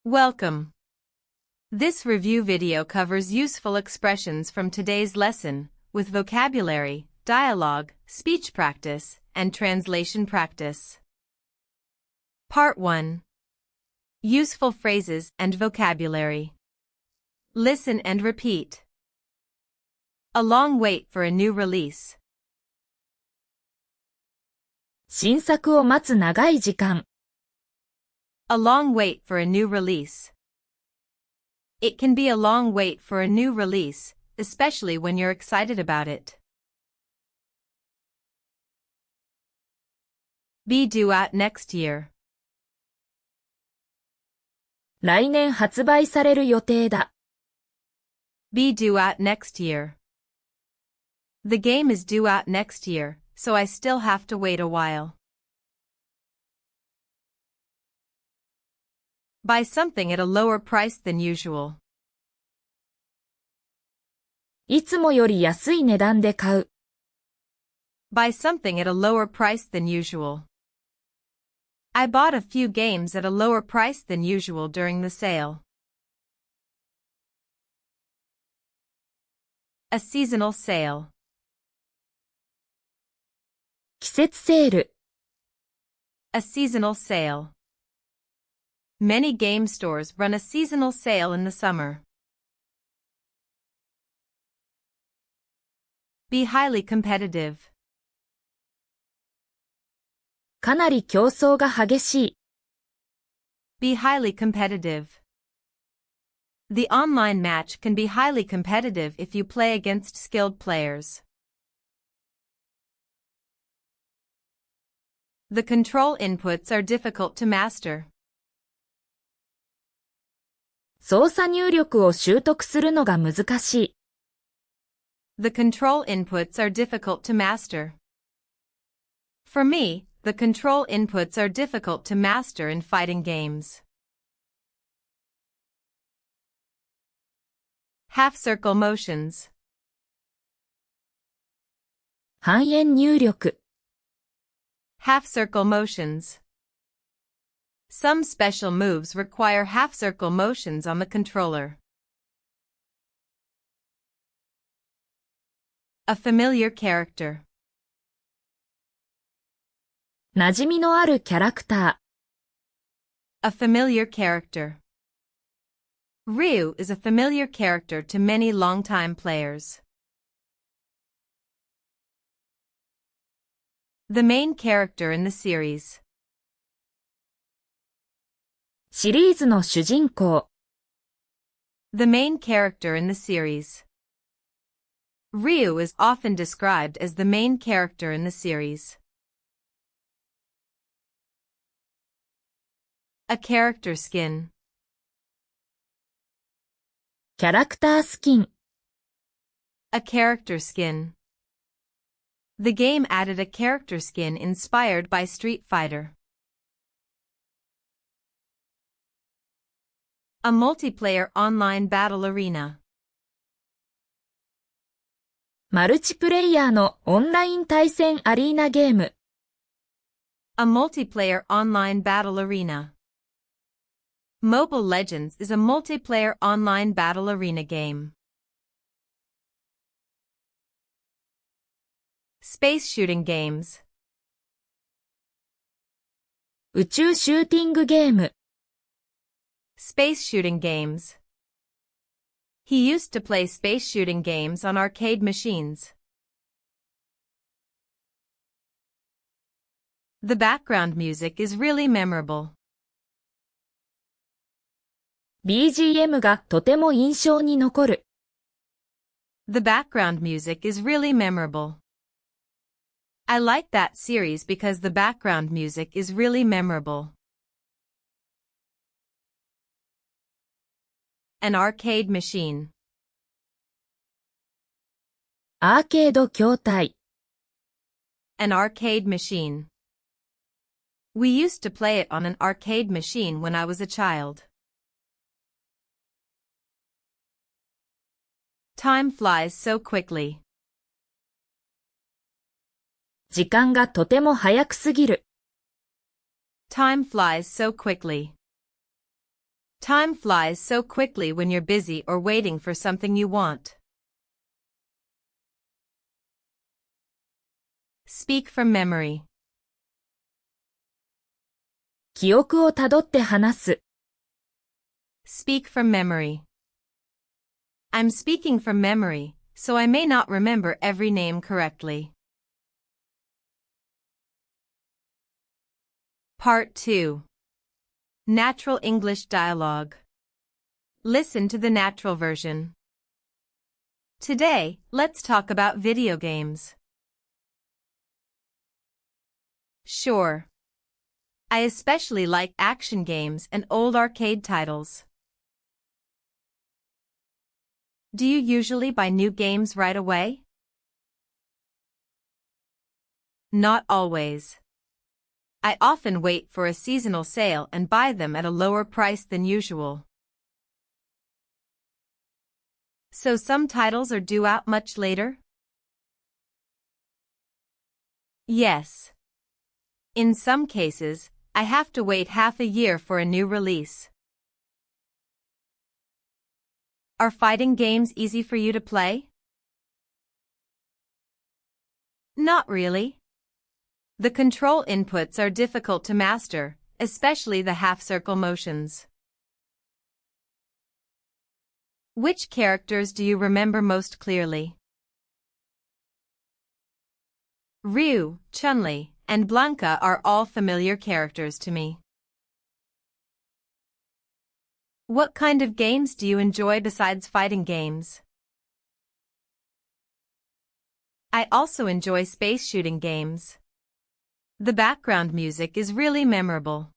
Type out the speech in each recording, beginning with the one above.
Welcome. This review video covers useful expressions from today's lesson, with vocabulary, dialogue, speech practice, and translation practice. Part 1. Useful phrases and vocabulary. Listen and repeat. A long wait for a new release. 新作を待つ長い時間。A long wait for a new release. It can be a long wait for a new release, especially when you're excited about it. Be due out next year. 来年発売される予定だ。Be due out next year. The game is due out next year, so I still have to wait a while. Buy something at a lower price than usual. いつもより安い値段で買う。Buy something at a lower price than usual. I bought a few games at a lower price than usual during the sale. A seasonal sale. 季節セール。A seasonal sale. Many game stores run a seasonal sale in the summer. Be highly competitive. かなり競争が激しい。Be highly competitive. The online match can be highly competitive if you play against skilled players. The control inputs are difficult to master. 操作入力を習得するのが難しい。The control inputs are difficult to master. For me, the control inputs are difficult to master in fighting games. Half-circle motions. 半円入力。Half-circle motions. Some special moves require half-circle motions on the controller. A familiar character. 馴染みのあるキャラクター。A familiar character. Ryu is a familiar character to many longtime players. The main character in the series. シリーズの主人公。The main character in the series. Ryu is often described as the main character in the series. A character skin. キャラクタースキン。A character skin. The game added a character skin inspired by Street Fighter. A multiplayer online battle arena. マルチプレイヤーのオンライン対戦アリーナゲーム。A multiplayer online battle arena. Mobile Legends is a multiplayer online battle arena game. Space shooting games. 宇宙シューティングゲーム。Space shooting games. He used to play space shooting games on arcade machines. The background music is really memorable. BGM がとても印象に残る。The background music is really memorable. I like that series because the background music is really memorable. An arcade machine. アーケード筐体。An arcade machine. We used to play it on an arcade machine when I was a child. Time flies so quickly. 時間がとても早くすぎる。Time flies so quickly. Time flies so quickly when you're busy or waiting for something you want. Speak from memory. 記憶をたどって話す。Speak from memory. I'm speaking from memory, so I may not remember every name correctly. Part 2. Natural English Dialogue. Listen to the natural version. Today, let's talk about video games. Sure. I especially like action games and old arcade titles. Do you usually buy new games right away? Not always. I often wait for a seasonal sale and buy them at a lower price than usual. So some titles are due out much later? Yes. In some cases, I have to wait half a year for a new release. Are fighting games easy for you to play? Not really. The control inputs are difficult to master, especially the half-circle motions. Which characters do you remember most clearly? Ryu, Chun-Li, and Blanca are all familiar characters to me. What kind of games do you enjoy besides fighting games? I also enjoy space shooting games. The background music is really memorable.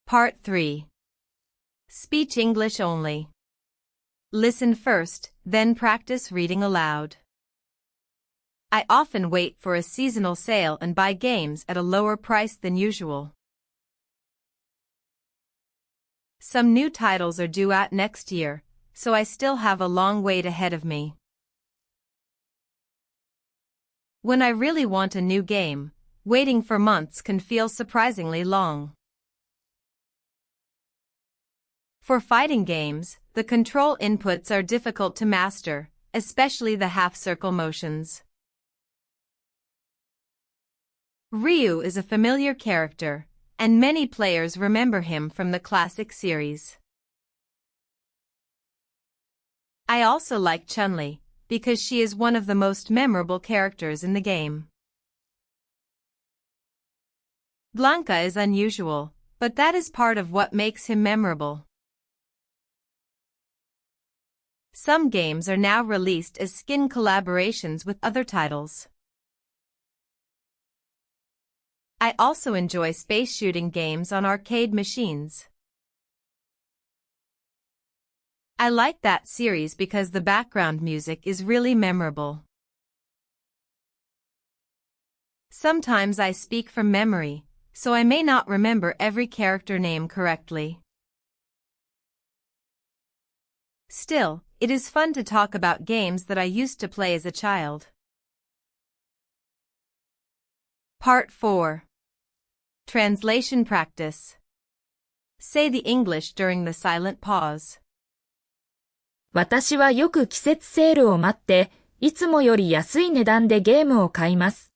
Part 3. Speech English only. Listen first, then practice reading aloud. I often wait for a seasonal sale and buy games at a lower price than usual. Some new titles are due out next year, so I still have a long wait ahead of me. When I really want a new game, waiting for months can feel surprisingly long. For fighting games, the control inputs are difficult to master, especially the half-circle motions. Ryu is a familiar character, and many players remember him from the classic series. I also like Chun-Li, because she is one of the most memorable characters in the game. Blanca is unusual, but that is part of what makes him memorable. Some games are now released as skin collaborations with other titles. I also enjoy space shooting games on arcade machines. I like that series because the background music is really memorable. Sometimes I speak from memory, so I may not remember every character name correctly. Still, it is fun to talk about games that I used to play as a child. Part 4. Translation Practice. Say the English during the silent pause. 私はよく季節セールを待って、いつもより安い値段でゲームを買います。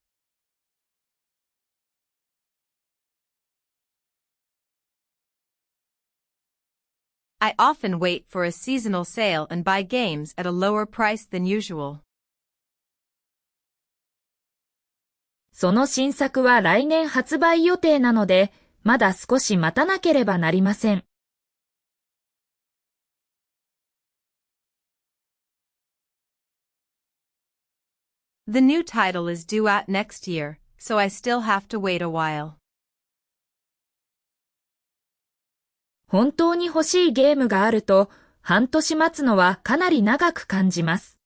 I often wait for a seasonal sale and buy games at a lower price than usual. その新作は来年発売予定なので、まだ少し待たなければなりません。The new title is due out next year, so I still have to wait a while. 本当に欲しいゲームがあると、半年待つのはかなり長く感じます。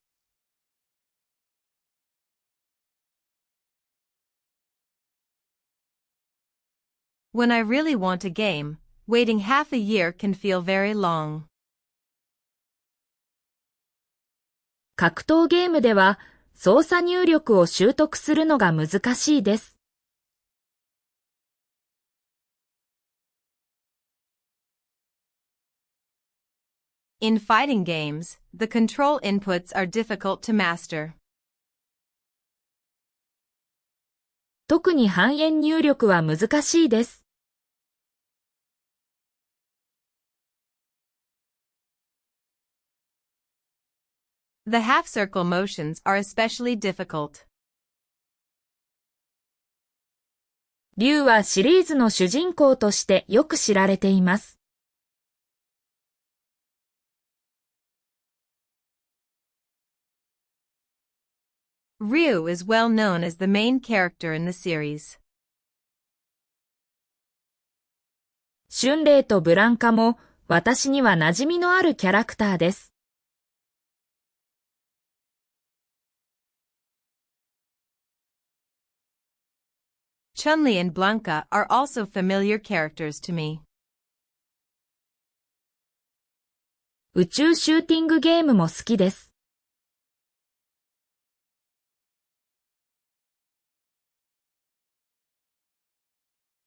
When I really want a game, waiting half a year can feel very long. 格闘ゲームでは操作入力を習得するのが難しいです。In fighting games, the control inputs are difficult to master. 特に半円入力は難しいです。The half-circle motions are especially difficult. 竜はシリーズの主人公としてよく知られています。Ryu is well known as the main character in the series. 春麗とブランカも私には馴染みのあるキャラクターです。Chun-Li and Blanca are also familiar characters to me. 宇宙シューティングゲームも好きです。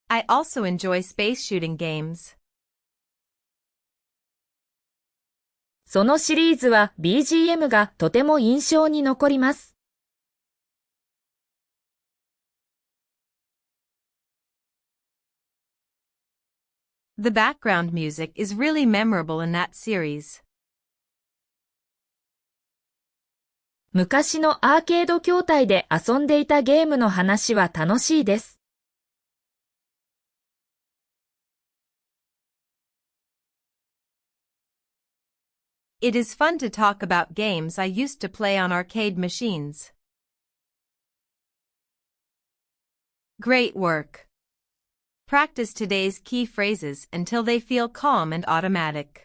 I also enjoy space shooting games. そのシリーズは BGM がとても印象に残ります。The background music is really memorable in that series. 昔のアーケード筐体で遊んでいたゲームの話は楽しいです。It is fun to talk about games I used to play on arcade machines. Great work. Practice today's key phrases until they feel calm and automatic.